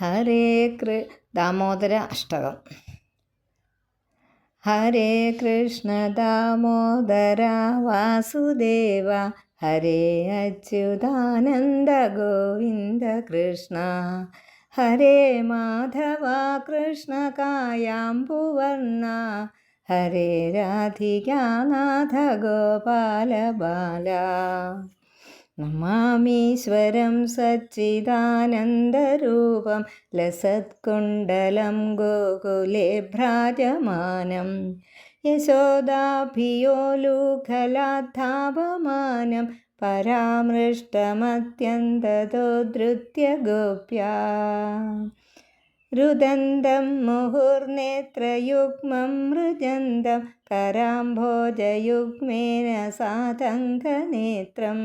ഹരേ ദാമോദര അഷ്ടകം. ഹരേ കൃഷ്ണ ദാമോദര വാസുദേവ, ഹരേ അച്യുതാനന്ദ ഗോവിന്ദ കൃഷ്ണ, ഹരേ മാധവ കൃഷ്ണ കായാംബുവർണ്ണ, ഹരേ രാധികാനാഥ ഗോപാല ബാല. നമാമീശ്വരം സച്ചിദാനന്ദരൂപം ലസത്കുണ്ടലം ഗോകുലേ ഭ്രാജമാനം, യശോദാഭിയോലൂഖലാദ്ധാപമാനം പരാമൃഷ്ടമത്യന്തതോദ്ധൃത്യ ഗോപ്യാ. രുദന്തം മുഹുർനേത്രയുഗ്മം മൃജന്തം കരാംഭോജയുഗ്മേന സാതംഗനേത്രം,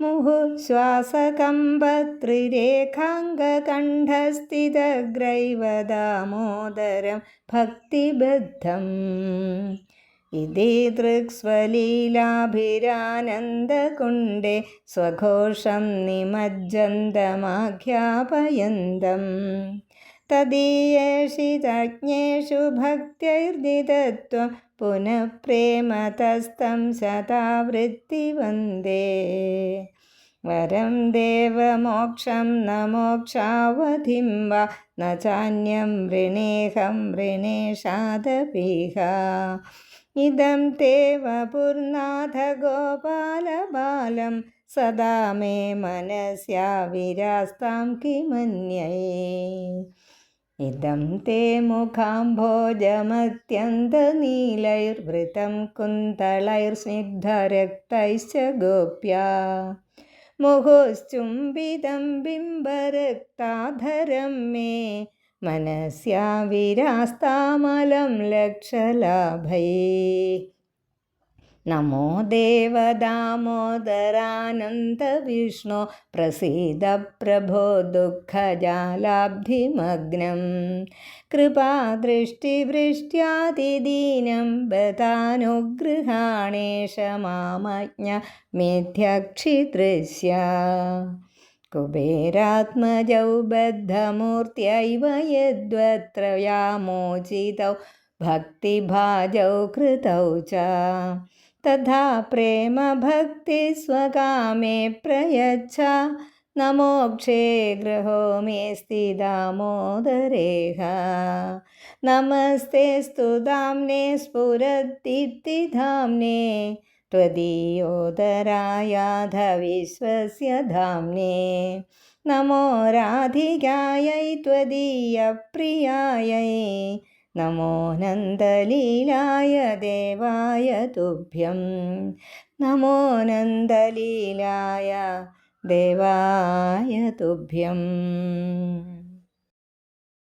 മുഹുശ്വാസകമ്പത്രിരേഖാംഗകണ്ഠസ്ഥിതഗ്രൈവ ദാമോദരം ഭക്തിബദ്ധം. ഇതീദൃക്സ്വലീലാഭിരാനന്ദകുണ്ഡേ സ്വഘോഷം നിമജ്ജന്തമാഖ്യാപയന്തം, തദീയേഷിതജ്ഞേഷു ഭക്ത്യൈർനിതത്വം പുനഃ പ്രേമതസ്തം ശതാവൃത്തി വന്ദേ. വരം ദേവമോക്ഷം ന മോക്ഷാവധിം വാ, ന ചാന്യം വൃണേഹം വൃണേഷാദപീഹ. ഇദം തേ വപുർനാഥ ഗോപാലബാലം, സദാ മേ മനസ്യാ വിരാസ്താം കിമന്യേ. ഇദം തേ മുഖാംഭോജമത്യന്തനീലൈർവൃതം കുന്തളൈർസ്നിഗ്ധരക്തൈശ്ച ഗോപ്യാ, മുഹുശ്ചുംബിതം ബിംബരക്താധരം മേ മനസ്യാ വിരാസ്താമലം ലക്ഷലാഭൈ. നമോ ദേവ ദാമോദരാനന്ദ വിഷ്ണു, പ്രസീദ പ്രഭോ ദുഃഖജാലാബ്ധിമഗ്നം, കൃപാദൃഷ്ടിവൃഷ്ട്യാതിദീനം ബതാനുഗൃഹാണേഷ മാമജ്ഞ മേധ്യക്ഷിതൃസ്യ. കുബേരാത്മജൗ ബദ്ധമൂർത്യൈവ യദ്വത്ര വ്യാമോചിതൗ ഭക്തിഭാജൗ കൃതൗ ച, തഥാ പ്രേമഭക്തി സ്വകാമേ പ്രയച്ഛ. നമോക്ഷേ ഗൃഹോ മേസ്തി ദാമോദരേഹ, നമസ്തേസ്തു ധാംനേ സ്ഫുരദ്ദീപ്തിധാംനേ, ത്വദീയോദരായാധ വിശ്വസ്യ ധാംനേ. നമോ രാധികാयै ത്വദീയപ്രിയാयै, നമോ നന്ദലീലായ ദേവായ തുഭ്യം. നമോ നന്ദലീലായ ദേവായ തുഭ്യം.